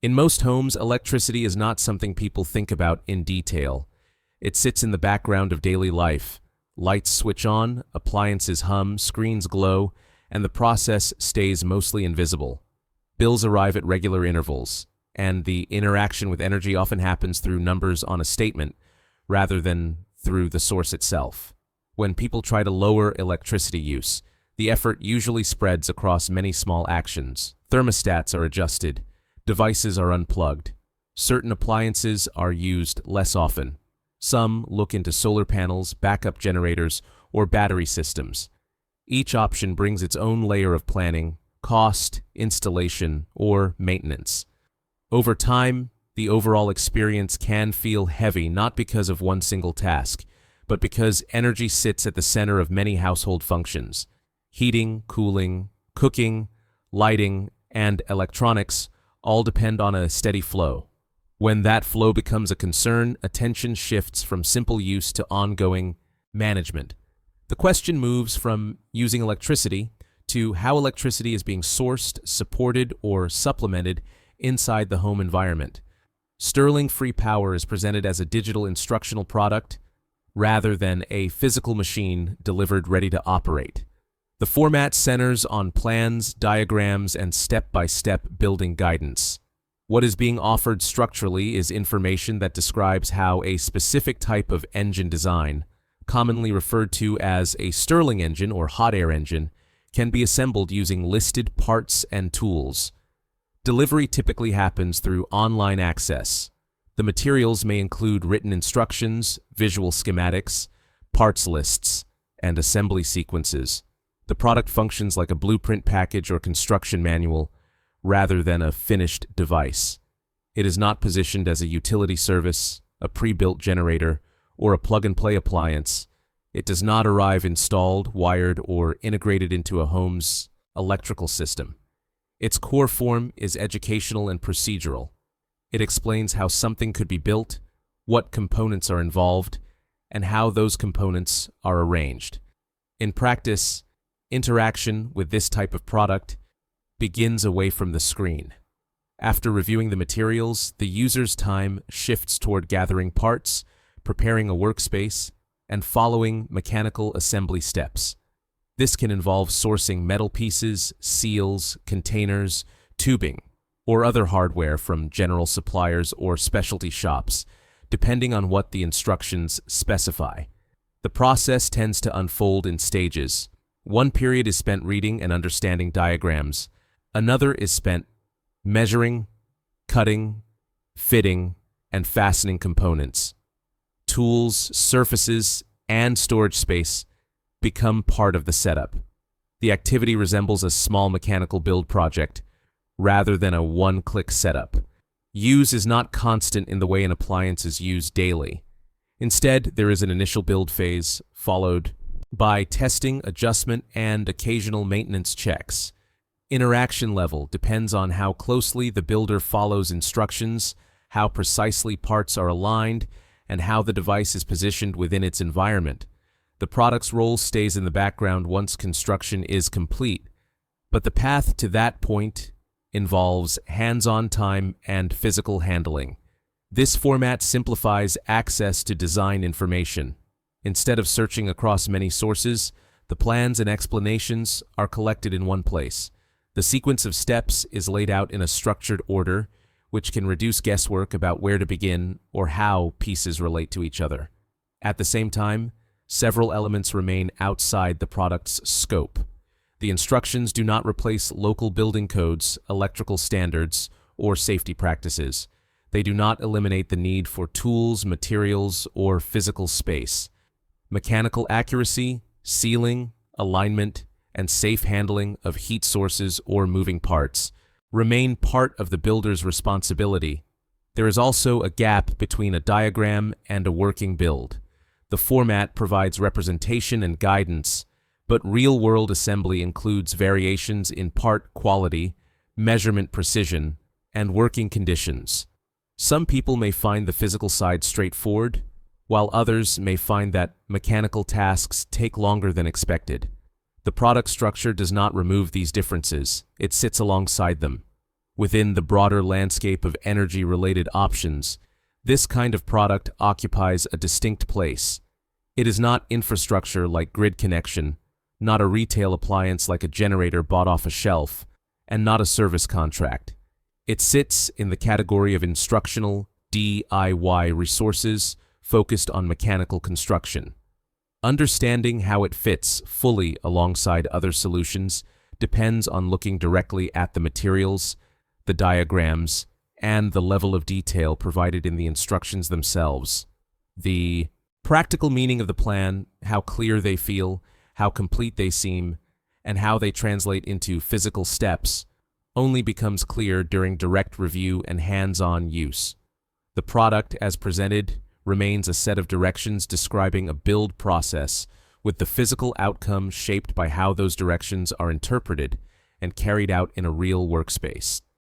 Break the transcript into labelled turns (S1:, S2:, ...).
S1: In most homes, electricity is not something people think about in detail. It sits in the background of daily life. Lights switch on, appliances hum, screens glow, and the process stays mostly invisible. Bills arrive at regular intervals, and the interaction with energy often happens through numbers on a statement rather than through the source itself. When people try to lower electricity use, the effort usually spreads across many small actions. Thermostats are adjusted, devices are unplugged, certain appliances are used less often. Some look into solar panels, backup generators, or battery systems. Each option brings its own layer of planning, cost, installation, or maintenance. Over time, the overall experience can feel heavy not because of one single task, but because energy sits at the center of many household functions. Heating, cooling, cooking, lighting, and electronics all depend on a steady flow. When that flow becomes a concern, attention shifts from simple use to ongoing management. The question moves from using electricity to how electricity is being sourced, supported, or supplemented inside the home environment. Stirling Free Power is presented as a digital instructional product rather than a physical machine delivered ready to operate. The format centers on plans, diagrams, and step-by-step building guidance. What is being offered structurally is information that describes how a specific type of engine design, commonly referred to as a Stirling engine or hot air engine, can be assembled using listed parts and tools. Delivery typically happens through online access. The materials may include written instructions, visual schematics, parts lists, and assembly sequences. The product functions like a blueprint package or construction manual, rather than a finished device. It is not positioned as a utility service, a pre-built generator, or a plug-and-play appliance. It does not arrive installed, wired, or integrated into a home's electrical system. Its core form is educational and procedural. It explains how something could be built, what components are involved, and how those components are arranged. In practice, interaction with this type of product begins away from the screen. After reviewing the materials, the user's time shifts toward gathering parts, preparing a workspace, and following mechanical assembly steps. This can involve sourcing metal pieces, seals, containers, tubing, or other hardware from general suppliers or specialty shops, depending on what the instructions specify. The process tends to unfold in stages. One period is spent reading and understanding diagrams. Another is spent measuring, cutting, fitting, and fastening components. Tools, surfaces, and storage space become part of the setup. The activity resembles a small mechanical build project rather than a one-click setup. Use is not constant in the way an appliance is used daily. Instead, there is an initial build phase, followed by testing, adjustment, and occasional maintenance checks. Interaction level depends on how closely the builder follows instructions, how precisely parts are aligned, and how the device is positioned within its environment. The product's role stays in the background once construction is complete, but the path to that point involves hands-on time and physical handling. This format simplifies access to design information. Instead of searching across many sources, the plans and explanations are collected in one place. The sequence of steps is laid out in a structured order, which can reduce guesswork about where to begin or how pieces relate to each other. At the same time, several elements remain outside the product's scope. The instructions do not replace local building codes, electrical standards, or safety practices. They do not eliminate the need for tools, materials, or physical space. Mechanical accuracy, sealing, alignment, and safe handling of heat sources or moving parts remain part of the builder's responsibility. There is also a gap between a diagram and a working build. The format provides representation and guidance, but real-world assembly includes variations in part quality, measurement precision, and working conditions. Some people may find the physical side straightforward, while others may find that mechanical tasks take longer than expected. The product structure does not remove these differences, it sits alongside them. Within the broader landscape of energy-related options, this kind of product occupies a distinct place. It is not infrastructure like grid connection, not a retail appliance like a generator bought off a shelf, and not a service contract. It sits in the category of instructional, DIY resources focused on mechanical construction. Understanding how it fits fully alongside other solutions depends on looking directly at the materials, the diagrams, and the level of detail provided in the instructions themselves. The practical meaning of the plan, how clear they feel, how complete they seem, and how they translate into physical steps, only becomes clear during direct review and hands-on use. The product, as presented, remains a set of directions describing a build process, with the physical outcome shaped by how those directions are interpreted and carried out in a real workspace.